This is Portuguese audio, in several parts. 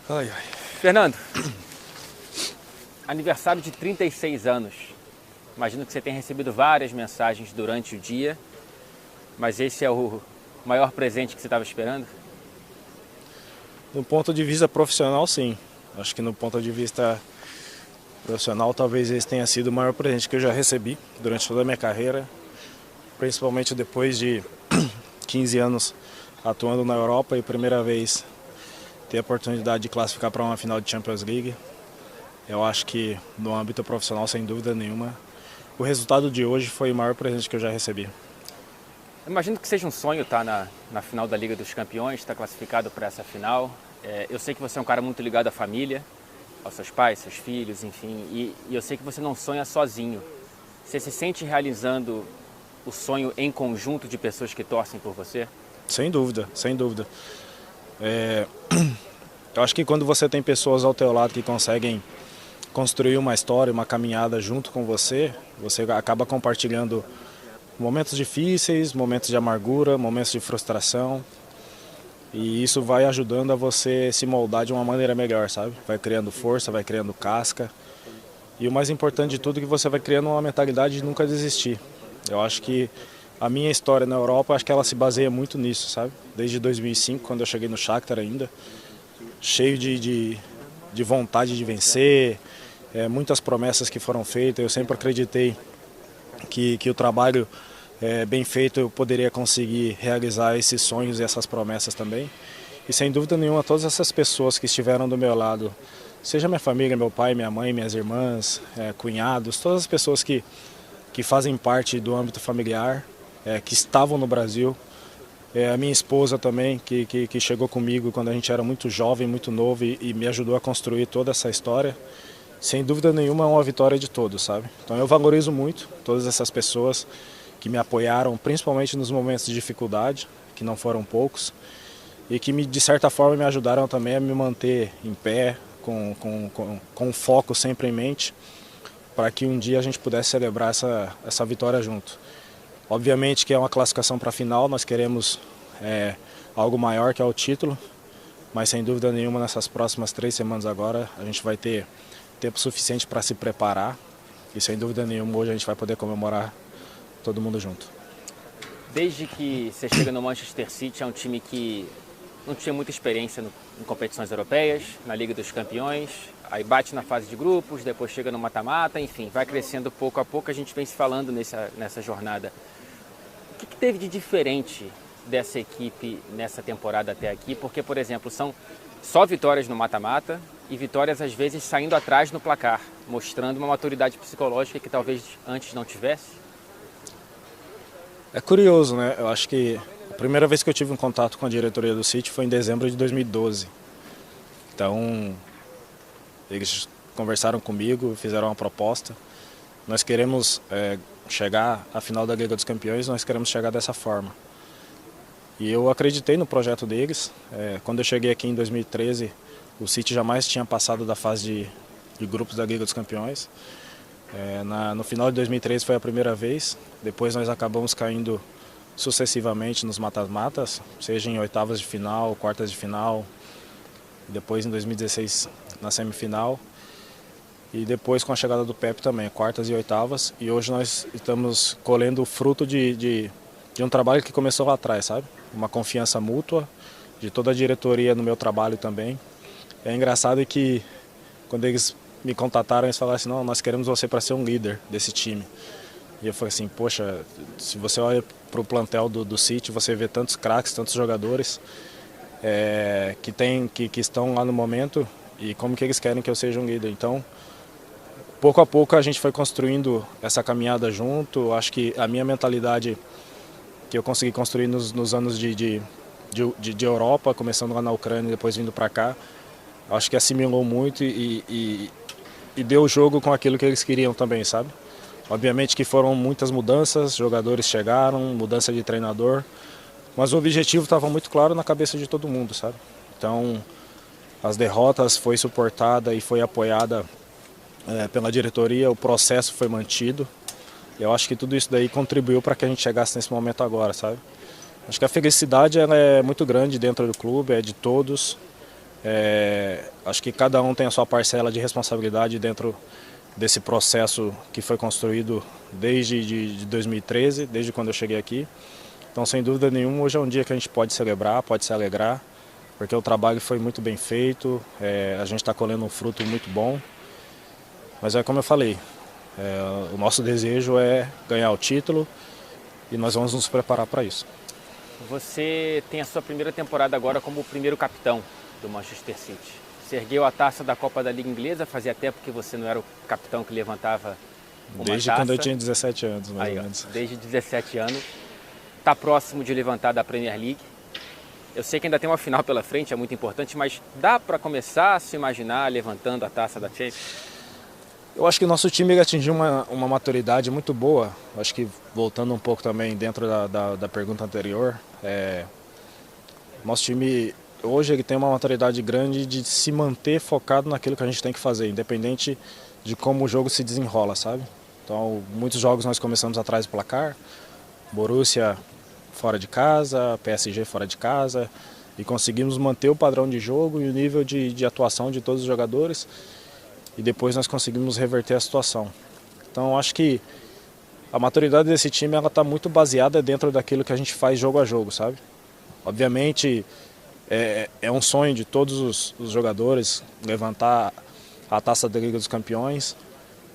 Ai, ai. Fernando, aniversário de 36 anos. Imagino que você tenha recebido várias mensagens durante o dia, mas esse é o maior presente que você estava esperando? No ponto de vista profissional, sim. Acho que no ponto de vista profissional, talvez esse tenha sido o maior presente que eu já recebi durante toda a minha carreira, principalmente depois de 15 anos atuando na Europa e primeira vez ter a oportunidade de classificar para uma final de Champions League. Eu acho que no âmbito profissional, sem dúvida nenhuma, o resultado de hoje foi o maior presente que eu já recebi. Eu imagino que seja um sonho estar na final da Liga dos Campeões, estar classificado para essa final. Eu sei que você é um cara muito ligado à família, aos seus pais, seus filhos, enfim, e eu sei que você não sonha sozinho. Você se sente realizando o sonho em conjunto de pessoas que torcem por você? Sem dúvida, sem dúvida. Eu acho que quando você tem pessoas ao teu lado que conseguem construir uma história, uma caminhada junto com você, você acaba compartilhando momentos difíceis, momentos de amargura, momentos de frustração. E isso vai ajudando a você se moldar de uma maneira melhor, sabe? Vai criando força, vai criando casca. E o mais importante de tudo é que você vai criando uma mentalidade de nunca desistir. Eu acho que a minha história na Europa, acho que ela se baseia muito nisso, sabe? Desde 2005, quando eu cheguei no Shakhtar ainda, cheio de vontade de vencer, muitas promessas que foram feitas. Eu sempre acreditei que o trabalho bem feito eu poderia conseguir realizar esses sonhos e essas promessas também. E sem dúvida nenhuma, todas essas pessoas que estiveram do meu lado, seja minha família, meu pai, minha mãe, minhas irmãs, cunhados, todas as pessoas que fazem parte do âmbito familiar, que estavam no Brasil, a minha esposa também, que chegou comigo quando a gente era muito jovem, muito novo e me ajudou a construir toda essa história. Sem dúvida nenhuma é uma vitória de todos, sabe? Então eu valorizo muito todas essas pessoas que me apoiaram, principalmente nos momentos de dificuldade, que não foram poucos, e que de certa forma me ajudaram também a me manter em pé, com foco sempre em mente, para que um dia a gente pudesse celebrar essa vitória junto. Obviamente que é uma classificação para a final, nós queremos algo maior que é o título, mas sem dúvida nenhuma nessas próximas 3 semanas agora a gente vai ter tempo suficiente para se preparar e sem dúvida nenhuma hoje a gente vai poder comemorar todo mundo junto. Desde que você chega no Manchester City, é um time que não tinha muita experiência em competições europeias, na Liga dos Campeões, aí bate na fase de grupos, depois chega no mata-mata, enfim, vai crescendo pouco a pouco, a gente vem se falando nessa jornada. O que teve de diferente dessa equipe nessa temporada até aqui? Porque, por exemplo, são só vitórias no mata-mata e vitórias às vezes saindo atrás no placar, mostrando uma maturidade psicológica que talvez antes não tivesse. É curioso, né? Eu acho que a primeira vez que eu tive um contato com a diretoria do City foi em dezembro de 2012. Então, eles conversaram comigo, fizeram uma proposta. Nós queremos chegar à final da Liga dos Campeões, nós queremos chegar dessa forma. E eu acreditei no projeto deles. Quando eu cheguei aqui em 2013, o City jamais tinha passado da fase de grupos da Liga dos Campeões. No final de 2013 foi a primeira vez, depois nós acabamos caindo sucessivamente nos mata-matas, seja em oitavas de final, quartas de final, depois em 2016 na semifinal e depois com a chegada do Pep também, quartas e oitavas, e hoje nós estamos colhendo o fruto de um trabalho que começou lá atrás, sabe? Uma confiança mútua de toda a diretoria no meu trabalho também. É engraçado que quando eles me contataram, eles falaram assim, não, nós queremos você para ser um líder desse time. E eu falei assim, poxa, se você olha para o plantel do City, você vê tantos craques, tantos jogadores que estão lá no momento e como que eles querem que eu seja um líder. Então, pouco a pouco a gente foi construindo essa caminhada junto. Acho que a minha mentalidade que eu consegui construir nos anos de Europa, começando lá na Ucrânia e depois vindo para cá, acho que assimilou muito e deu o jogo com aquilo que eles queriam também, sabe? Obviamente que foram muitas mudanças, jogadores chegaram, mudança de treinador, mas o objetivo estava muito claro na cabeça de todo mundo, sabe? Então, as derrotas foi suportada e foi apoiada pela diretoria, o processo foi mantido. Eu acho que tudo isso daí contribuiu para que a gente chegasse nesse momento agora, sabe? Acho que a felicidade ela é muito grande dentro do clube, é de todos. Acho que cada um tem a sua parcela de responsabilidade dentro desse processo que foi construído desde de 2013, desde quando eu cheguei aqui. Então, sem dúvida nenhuma, hoje é um dia que a gente pode celebrar, pode se alegrar, porque o trabalho foi muito bem feito, a gente está colhendo um fruto muito bom. Mas é como eu falei, o nosso desejo é ganhar o título e nós vamos nos preparar para isso. Você tem a sua primeira temporada agora como o primeiro capitão do Manchester City. Você ergueu a taça da Copa da Liga Inglesa, fazia tempo que você não era o capitão que levantava uma Desde taça. quando eu tinha 17 anos, mais Aí, ou menos. Desde 17 anos. Está próximo de levantar da Premier League. Eu sei que ainda tem uma final pela frente, é muito importante, mas dá para começar a se imaginar levantando a taça da Champions? Eu acho que o nosso time atingiu uma maturidade muito boa. Acho que voltando um pouco também dentro da pergunta anterior, nosso time hoje ele tem uma maturidade grande de se manter focado naquilo que a gente tem que fazer, independente de como o jogo se desenrola, sabe? Então, muitos jogos nós começamos atrás do placar, Borussia fora de casa, PSG fora de casa, e conseguimos manter o padrão de jogo e o nível de atuação de todos os jogadores, e depois nós conseguimos reverter a situação. Então, acho que a maturidade desse time ela está muito baseada dentro daquilo que a gente faz jogo a jogo, sabe? Obviamente, é um sonho de todos os jogadores levantar a taça da Liga dos Campeões,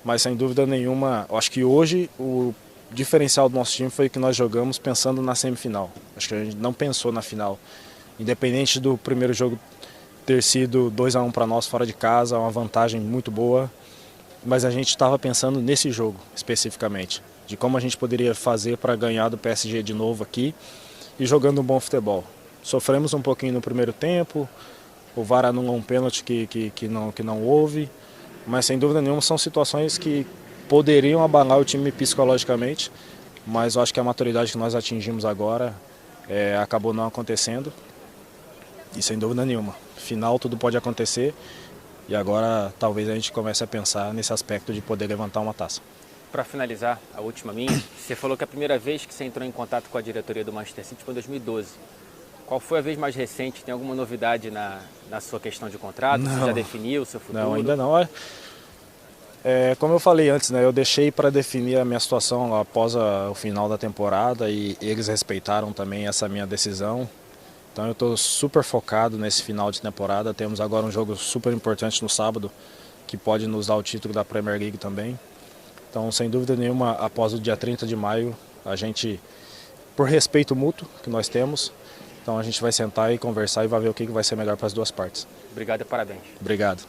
mas sem dúvida nenhuma, eu acho que hoje o diferencial do nosso time foi que nós jogamos pensando na semifinal. Acho que a gente não pensou na final. Independente do primeiro jogo ter sido 2-1 para nós fora de casa, uma vantagem muito boa, mas a gente estava pensando nesse jogo especificamente, de como a gente poderia fazer para ganhar do PSG de novo aqui e jogando um bom futebol. Sofremos um pouquinho no primeiro tempo, o VAR anulou um pênalti que não houve, mas sem dúvida nenhuma são situações que poderiam abalar o time psicologicamente, mas eu acho que a maturidade que nós atingimos agora acabou não acontecendo, e sem dúvida nenhuma, final tudo pode acontecer, e agora talvez a gente comece a pensar nesse aspecto de poder levantar uma taça. Para finalizar, a última minha, você falou que a primeira vez que você entrou em contato com a diretoria do Manchester City foi em 2012. Qual foi a vez mais recente? Tem alguma novidade na sua questão de contrato? Não. Você já definiu o seu futuro? Não, ainda não. Como eu falei antes, né, eu deixei para definir a minha situação após o final da temporada e eles respeitaram também essa minha decisão. Então eu estou super focado nesse final de temporada. Temos agora um jogo super importante no sábado que pode nos dar o título da Premier League também. Então, sem dúvida nenhuma, após o dia 30 de maio, a gente, por respeito mútuo que nós temos, então a gente vai sentar e conversar e vai ver o que vai ser melhor para as duas partes. Obrigado e parabéns. Obrigado.